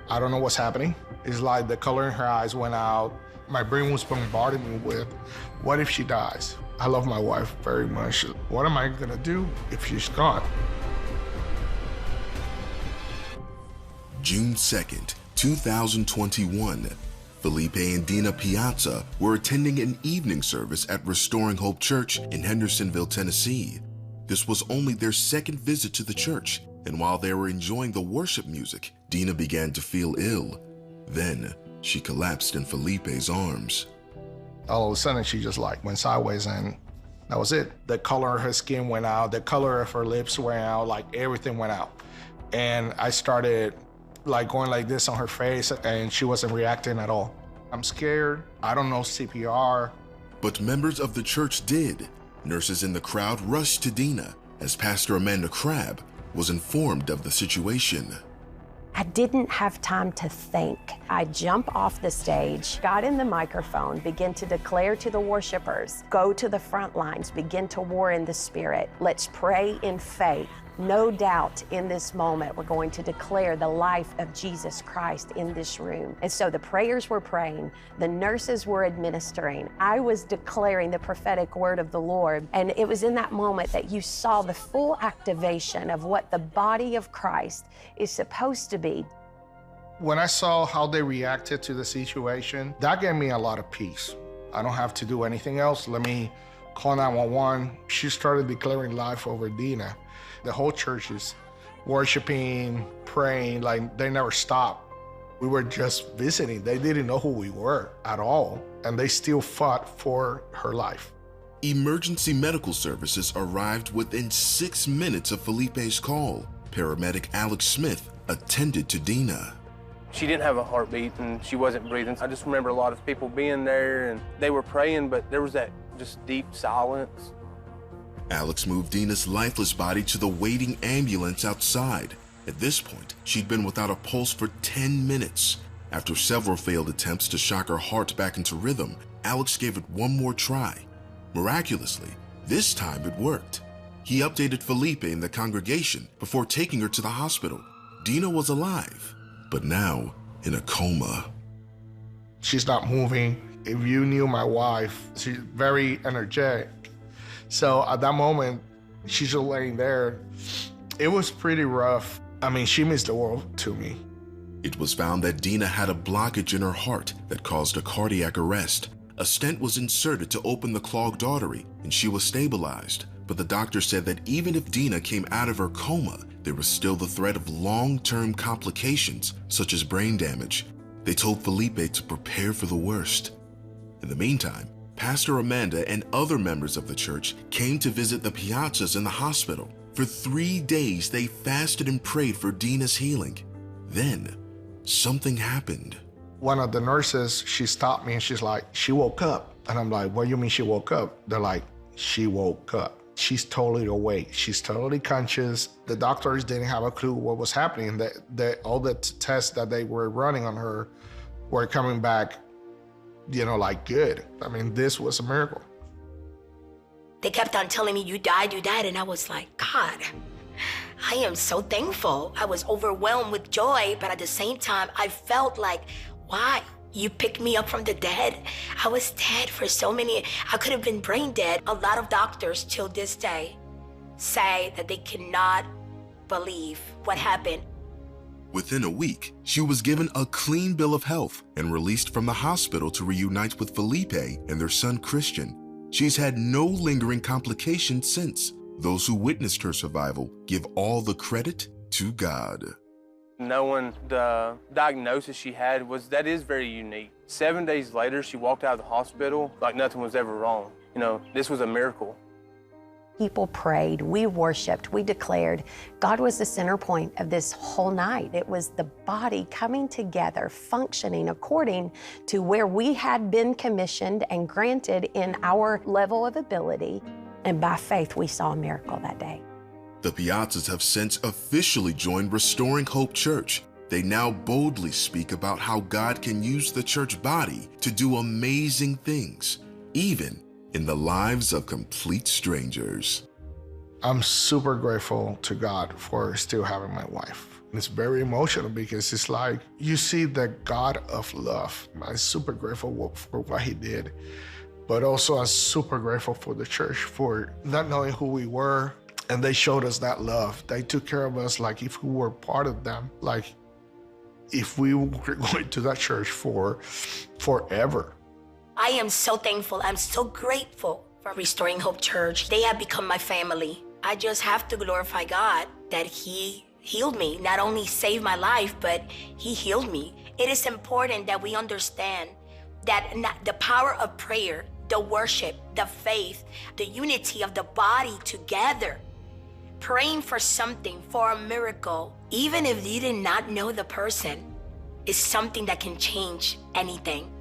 I don't know what's happening. It's like the color in her eyes went out. My brain was bombarding me with, what if she dies? I love my wife very much. What am I gonna do if she's gone? June 2nd, 2021. Felipe and Dina Piazza were attending an evening service at Restoring Hope Church in Hendersonville, Tennessee. This was only their second visit to the church, and while they were enjoying the worship music, Dina began to feel ill. Then, she collapsed in Felipe's arms. All of a sudden, she just like went sideways, and that was it. The color of her skin went out, the color of her lips went out, like everything went out. And I started like going like this on her face, and she wasn't reacting at all. I'm scared. I don't know CPR. But members of the church did. Nurses in the crowd rushed to Dina as Pastor Amanda Crabb was informed of the situation. I didn't have time to think. I jumped off the stage, got in the microphone, began to declare to the worshipers, go to the front lines, begin to war in the spirit. Let's pray in faith. No doubt in this moment, we're going to declare the life of Jesus Christ in this room. And so the prayers were praying, the nurses were administering. I was declaring the prophetic word of the Lord. And it was in that moment that you saw the full activation of what the body of Christ is supposed to be. When I saw how they reacted to the situation, that gave me a lot of peace. I don't have to do anything else. Let me call 911. She started declaring life over Dina. The whole church is worshiping, praying, like they never stopped. We were just visiting. They didn't know who we were at all, and they still fought for her life. Emergency medical services arrived within 6 minutes of Felipe's call. Paramedic Alex Smith attended to Dina. She didn't have a heartbeat and she wasn't breathing. I just remember a lot of people being there and they were praying, but there was that just deep silence. Alex moved Dina's lifeless body to the waiting ambulance outside. At this point, she'd been without a pulse for 10 minutes. After several failed attempts to shock her heart back into rhythm, Alex gave it one more try. Miraculously, this time it worked. He updated Felipe and the congregation before taking her to the hospital. Dina was alive, but now in a coma. She's not moving. If you knew my wife, she's very energetic. So at that moment, she's just laying there. It was pretty rough. I mean, she means the world to me. It was found that Dina had a blockage in her heart that caused a cardiac arrest. A stent was inserted to open the clogged artery, and she was stabilized. But the doctor said that even if Dina came out of her coma, there was still the threat of long-term complications, such as brain damage. They told Felipe to prepare for the worst. In the meantime, Pastor Amanda and other members of the church came to visit the Piazzas in the hospital. For 3 days, they fasted and prayed for Dina's healing. Then, something happened. One of the nurses, she stopped me and she's like, she woke up. And I'm like, what do you mean she woke up? They're like, she woke up. She's totally awake. She's totally conscious. The doctors didn't have a clue what was happening. All the tests that they were running on her were coming back, like good. I mean, this was a miracle. They kept on telling me, you died. And I was like, God, I am so thankful. I was overwhelmed with joy, but at the same time, I felt like, why? You picked me up from the dead. I was dead for I could have been brain dead. A lot of doctors till this day say that they cannot believe what happened. Within a week, she was given a clean bill of health and released from the hospital to reunite with Felipe and their son Christian. She's had no lingering complications since. Those who witnessed her survival give all the credit to God. Knowing the diagnosis she had that is very unique. 7 days later, she walked out of the hospital like nothing was ever wrong. This was a miracle. People prayed, we worshiped, we declared. God was the center point of this whole night. It was the body coming together, functioning according to where we had been commissioned and granted in our level of ability. And by faith, we saw a miracle that day. The Piazzas have since officially joined Restoring Hope Church. They now boldly speak about how God can use the church body to do amazing things, even in the lives of complete strangers. I'm super grateful to God for still having my wife. It's very emotional because it's like you see the God of love. I'm super grateful for what he did, but also I'm super grateful for the church for not knowing who we were. And they showed us that love. They took care of us like if we were part of them, like if we were going to that church for forever. I am so thankful. I'm so grateful for Restoring Hope Church. They have become my family. I just have to glorify God that he healed me, not only saved my life, but he healed me. It is important that we understand that the power of prayer, the worship, the faith, the unity of the body together, praying for something, for a miracle, even if you did not know the person, is something that can change anything.